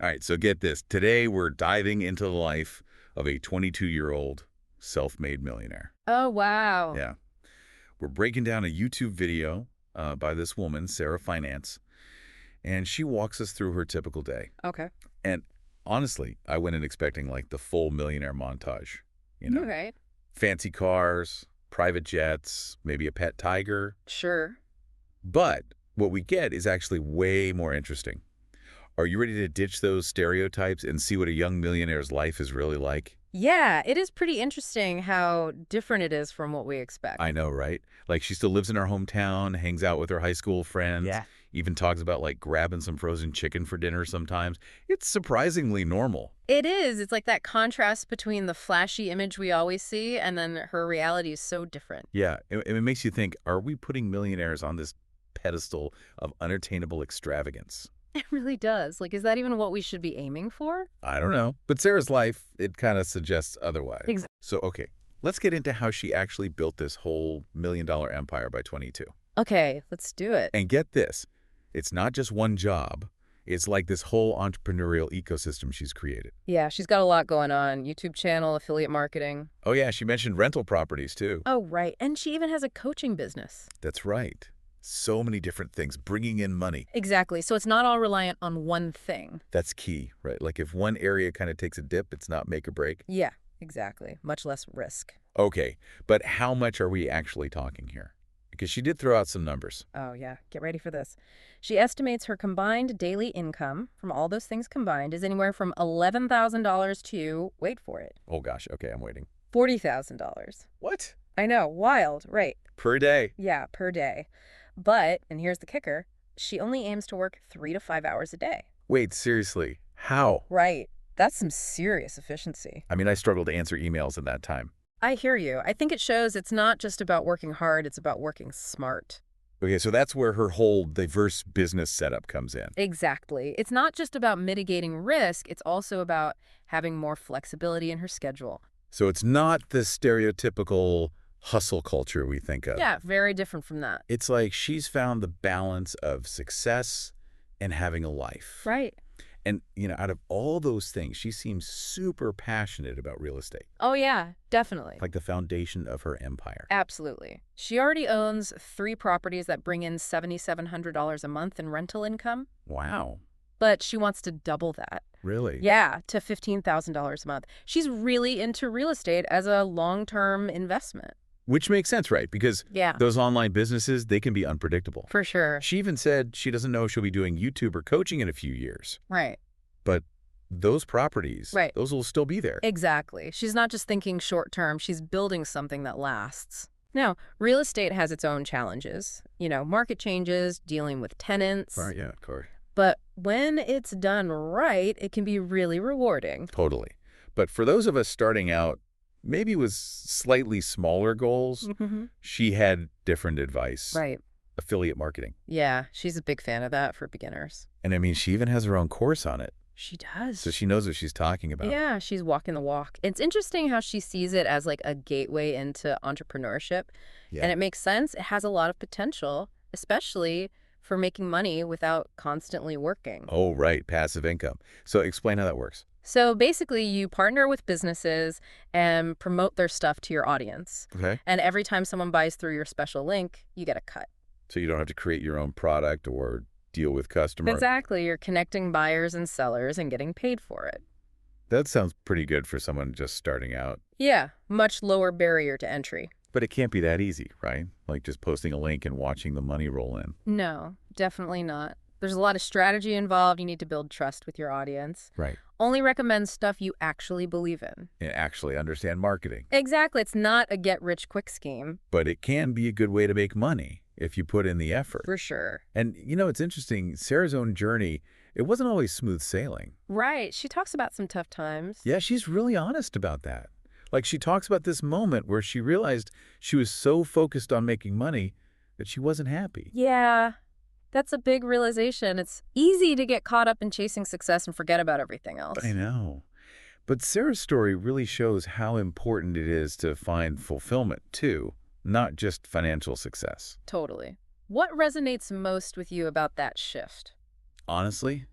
All right, so get this. Today, we're diving into the life of a 22-year-old self-made millionaire. Oh, wow. Yeah. We're breaking down a YouTube video by this woman, Sara, and she walks us through her typical day. Okay. And honestly, I went in expecting like the full millionaire montage, you know, Okay. fancy cars, private jets, maybe a pet tiger. Sure. But what we get is actually way more interesting. Are you ready to ditch those stereotypes and see what a young millionaire's life is really like? Yeah, it is pretty interesting how different it is from what we expect. I know, right? Like she still lives in her hometown, hangs out with her high school friends, Yeah. even talks about like grabbing some frozen chicken for dinner sometimes. It's surprisingly normal. It is. It's like that contrast between the flashy image we always see and then her reality is so different. Yeah, it makes you think, are we putting millionaires on this pedestal of unattainable extravagance? It really does. Like, is that even what we should be aiming for? I don't know. But Sarah's life, it kind of suggests otherwise. Exactly. So, okay, let's get into how she actually built this whole million-dollar empire by 22. Okay, let's do it. And get this, it's not just one job. It's like this whole entrepreneurial ecosystem she's created. Yeah, she's got a lot going on. YouTube channel, affiliate marketing. Oh, yeah, she mentioned rental properties, too. Oh, right. And she even has a coaching business. That's right. So many different things, bringing in money. Exactly. So it's not all reliant on one thing. That's key, right? Like if one area kind of takes a dip, it's not make or break. Yeah, exactly. Much less risk. Okay, but how much are we actually talking here? Because she did throw out some numbers. Oh, yeah. Get ready for this. She estimates her combined daily income from all those things combined is anywhere from $11,000 to, wait for it, Oh gosh, okay, I'm waiting. $40,000. What? I know. Wild. Right. Per day? Yeah, per day. But, and here's the kicker, she only aims to work 3 to 5 hours a day. Wait, seriously, how? Right. That's some serious efficiency. I mean, I struggled to answer emails in that time. I hear you. I think it shows it's not just about working hard, it's about working smart. Okay, so that's where her whole diverse business setup comes in. Exactly. It's not just about mitigating risk, it's also about having more flexibility in her schedule. So it's not the stereotypical hustle culture we think of. Yeah, very different from that. It's like she's found the balance of success and having a life. Right. And, you know, out of all those things, she seems super passionate about real estate, Oh, yeah, definitely. like the foundation of her empire. Absolutely. She already owns 3 properties that bring in $7,700 a month in rental income, Wow. but she wants to double that. Really? Yeah, to $15,000 a month. She's really into real estate as a long-term investment. Which makes sense, right? Because Yeah, those online businesses, they can be unpredictable. for sure. She even said she doesn't know if she'll be doing YouTube or coaching in a few years. Right. But those properties, Right. those will still be there. Exactly. She's not just thinking short-term, she's building something that lasts. Now, real estate has its own challenges. You know, market changes, dealing with tenants. Right, yeah, of course. But when it's done right, it can be really rewarding. Totally. But for those of us starting out, maybe with slightly smaller goals, Mm-hmm. she had different advice. Right. Affiliate marketing. Yeah, she's a big fan of that for beginners. And I mean, she even has her own course on it. She does. So she knows what she's talking about. Yeah, she's walking the walk. It's interesting how she sees it as like a gateway into entrepreneurship. Yeah. And it makes sense. It has a lot of potential, especially for making money without constantly working. Oh, right. Passive income. So explain how that works. So basically, you partner with businesses and promote their stuff to your audience. Okay. And every time someone buys through your special link, you get a cut. So you don't have to create your own product or deal with customers. Exactly. You're connecting buyers and sellers and getting paid for it. That sounds pretty good for someone just starting out. Yeah, much lower barrier to entry. But it can't be that easy, right? Like just posting a link and watching the money roll in. No, definitely not. There's a lot of strategy involved. You need to build trust with your audience. Right. Only recommend stuff you actually believe in. And actually understand marketing. Exactly. It's not a get-rich-quick scheme. But it can be a good way to make money if you put in the effort. For sure. And, you know, it's interesting. Sarah's own journey, it wasn't always smooth sailing. Right. She talks about some tough times. Yeah, she's really honest about that. Like she talks about this moment where she realized she was so focused on making money that she wasn't happy. Yeah, that's a big realization. It's easy to get caught up in chasing success and forget about everything else. I know. But Sarah's story really shows how important it is to find fulfillment, too, not just financial success. Totally. What resonates most with you about that shift? Honestly,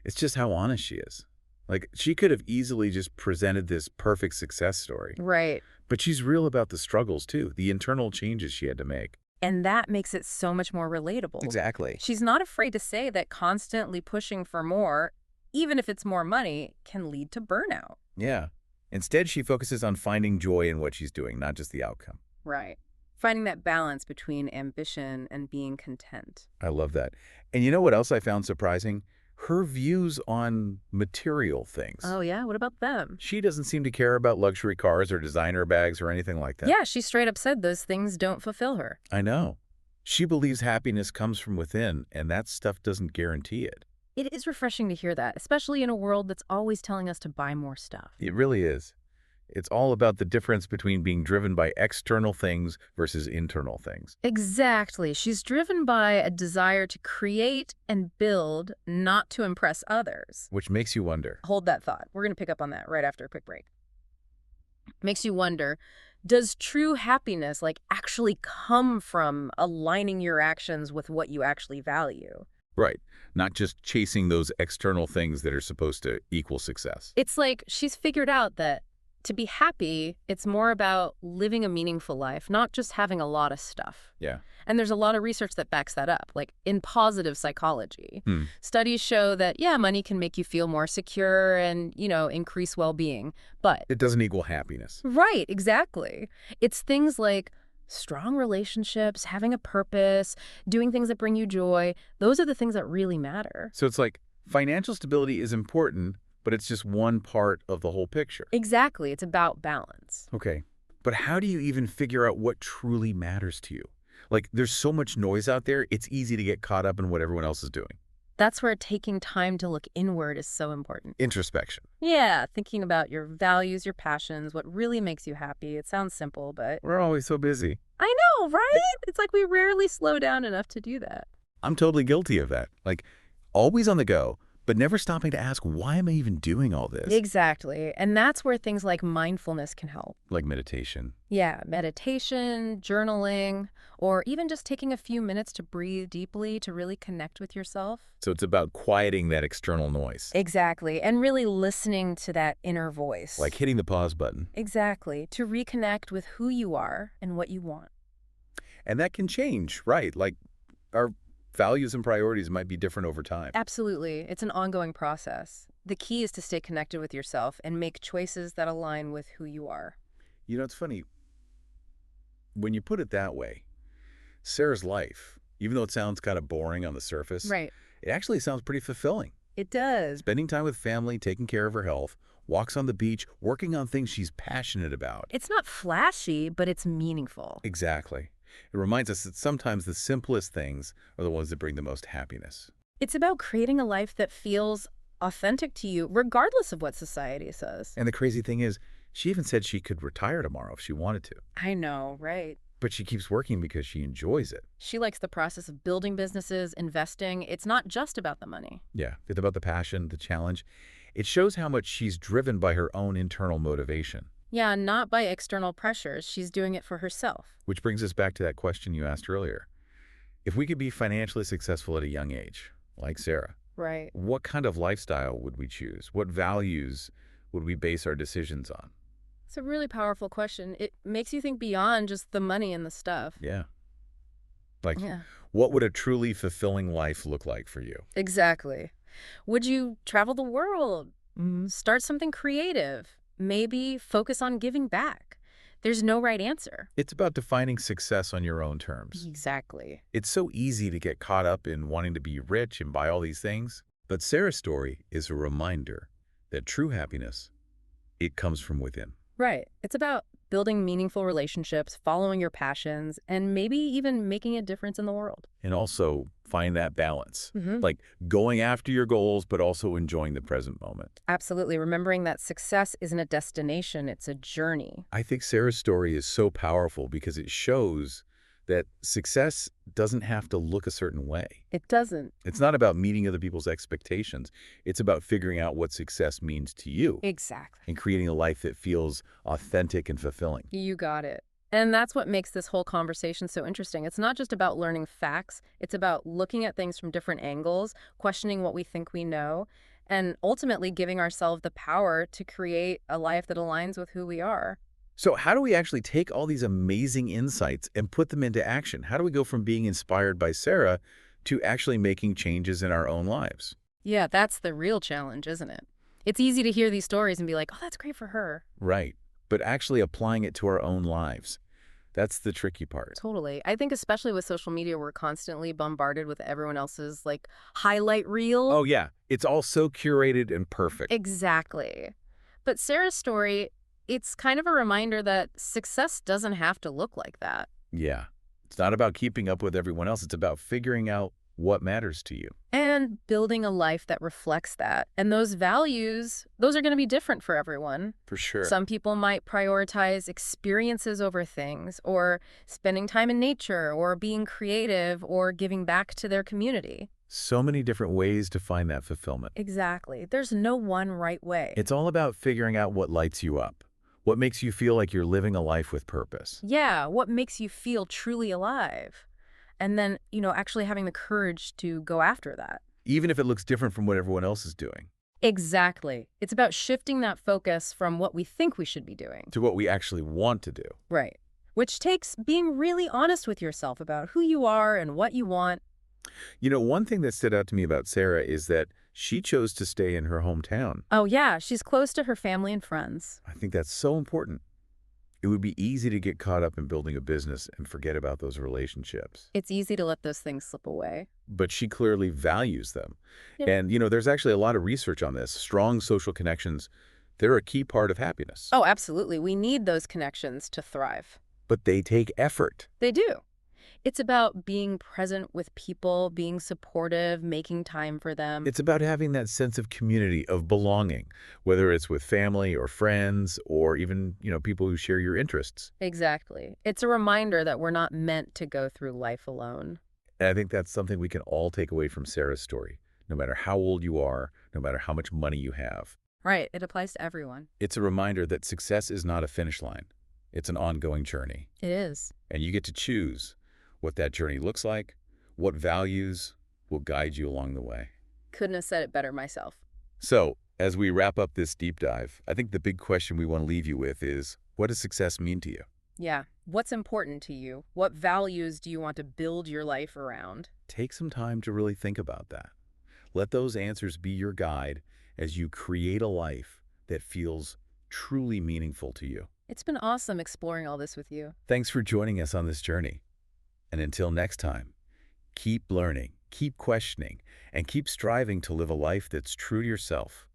It's just how honest she is. Like, she could have easily just presented this perfect success story. Right. But she's real about the struggles, too, the internal changes she had to make. And that makes it so much more relatable. Exactly. She's not afraid to say that constantly pushing for more, even if it's more money, can lead to burnout. Yeah. Instead, she focuses on finding joy in what she's doing, not just the outcome. Right. Finding that balance between ambition and being content. I love that. And you know what else I found surprising? Her views on material things. Oh, yeah? What about them? She doesn't seem to care about luxury cars or designer bags or anything like that. Yeah, she straight up said those things don't fulfill her. I know. She believes happiness comes from within, and that stuff doesn't guarantee it. It is refreshing to hear that, especially in a world that's always telling us to buy more stuff. It really is. It's all about the difference between being driven by external things versus internal things. Exactly. She's driven by a desire to create and build, not to impress others. Which makes you wonder. Hold that thought. We're going to pick up on that right after a quick break. Makes you wonder, does true happiness actually come from aligning your actions with what you actually value? Right. Not just chasing those external things that are supposed to equal success. It's like she's figured out that to be happy, it's more about living a meaningful life, not just having a lot of stuff. Yeah. And there's a lot of research that backs that up, like in positive psychology. Studies show that, yeah, money can make you feel more secure and, increase well-being. But It doesn't equal happiness. right, exactly. It's things like strong relationships, having a purpose, doing things that bring you joy. Those are the things that really matter. So it's like financial stability is important, but it's just one part of the whole picture. Exactly. It's about balance. Okay. But how do you even figure out what truly matters to you? Like, there's so much noise out there, it's easy to get caught up in what everyone else is doing. That's where taking time to look inward is so important. Introspection. Yeah, thinking about your values, your passions, what really makes you happy. It sounds simple, but We're always so busy. I know, right? It's like we rarely slow down enough to do that. I'm totally guilty of that. Like, always on the go, but never stopping to ask, why am I even doing all this? Exactly. And that's where things like mindfulness can help. Like meditation. Yeah, meditation, journaling, or even just taking a few minutes to breathe deeply to really connect with yourself. So it's about quieting that external noise. Exactly. And really listening to that inner voice. Like hitting the pause button. Exactly. To reconnect with who you are and what you want. And that can change, right? Like, our values and priorities might be different over time. Absolutely. It's an ongoing process. The key is to stay connected with yourself and make choices that align with who you are. You know, it's funny. When you put it that way, Sarah's life, even though it sounds kind of boring on the surface, Right. it actually sounds pretty fulfilling. It does. Spending time with family, taking care of her health, walks on the beach, working on things she's passionate about. It's not flashy, but it's meaningful. Exactly. It reminds us that sometimes the simplest things are the ones that bring the most happiness. It's about creating a life that feels authentic to you, regardless of what society says. And the crazy thing is, she even said she could retire tomorrow if she wanted to. I know, right? But she keeps working because she enjoys it. She likes the process of building businesses, investing. It's not just about the money. Yeah, it's about the passion, the challenge. It shows how much she's driven by her own internal motivation. Yeah, not by external pressures. She's doing it for herself. Which brings us back to that question you asked earlier. If we could be financially successful at a young age, like Sarah, Right. what kind of lifestyle would we choose? What values would we base our decisions on? It's a really powerful question. It makes you think beyond just the money and the stuff. Yeah. Like, Yeah, what would a truly fulfilling life look like for you? exactly. Would you travel the world? Start something creative? Maybe focus on giving back? There's no right answer. It's about defining success on your own terms. Exactly. It's so easy to get caught up in wanting to be rich and buy all these things. But Sarah's story is a reminder that true happiness, it comes from within. Right. It's about building meaningful relationships, following your passions, and maybe even making a difference in the world. And also find that balance. Mm-hmm. Like going after your goals, but also enjoying the present moment. Absolutely. Remembering that success isn't a destination, it's a journey. I think Sarah's story is so powerful because it shows that success doesn't have to look a certain way. It doesn't. It's not about meeting other people's expectations. It's about figuring out what success means to you Exactly. and creating a life that feels authentic and fulfilling. You got it. And that's what makes this whole conversation so interesting. It's not just about learning facts. It's about looking at things from different angles, questioning what we think we know, and ultimately giving ourselves the power to create a life that aligns with who we are. So how do we actually take all these amazing insights and put them into action? How do we go from being inspired by Sara to actually making changes in our own lives? Yeah, that's the real challenge, isn't it? It's easy to hear these stories and be like, oh, that's great for her. Right. But actually applying it to our own lives. That's the tricky part. Totally. I think especially with social media, we're constantly bombarded with everyone else's like highlight reel. Oh, yeah. It's all so curated and perfect. Exactly. But Sarah's story, it's kind of a reminder that success doesn't have to look like that. Yeah. It's not about keeping up with everyone else. It's about figuring out what matters to you. And building a life that reflects that. And those values, those are going to be different for everyone. For sure. Some people might prioritize experiences over things, or spending time in nature, or being creative, or giving back to their community. So many different ways to find that fulfillment. Exactly. There's no one right way. It's all about figuring out what lights you up, what makes you feel like you're living a life with purpose. Yeah, what makes you feel truly alive? And then, actually having the courage to go after that. Even if it looks different from what everyone else is doing, Exactly. It's about shifting that focus from what we think we should be doing. to what we actually want to do. Right. Which takes being really honest with yourself about who you are and what you want. One thing that stood out to me about Sara is that she chose to stay in her hometown. Oh, yeah, she's close to her family and friends. I think that's so important. It would be easy to get caught up in building a business and forget about those relationships. It's easy to let those things slip away. But she clearly values them. Yeah. And, there's actually a lot of research on this. Strong social connections, they're a key part of happiness. Oh, absolutely. We need those connections to thrive. But they take effort. They do. It's about being present with people, being supportive, making time for them. It's about having that sense of community, of belonging, whether it's with family or friends or even, people who share your interests. Exactly. It's a reminder that we're not meant to go through life alone. And I think that's something we can all take away from Sara's story, no matter how old you are, no matter how much money you have. Right. It applies to everyone. It's a reminder that success is not a finish line. It's an ongoing journey. It is. And you get to choose what that journey looks like, what values will guide you along the way. Couldn't have said it better myself. So, as we wrap up this deep dive, I think the big question we want to leave you with is, what does success mean to you? Yeah. What's important to you? What values do you want to build your life around? Take some time to really think about that. Let those answers be your guide as you create a life that feels truly meaningful to you. It's been awesome exploring all this with you. Thanks for joining us on this journey. And until next time, keep learning, keep questioning, and keep striving to live a life that's true to yourself.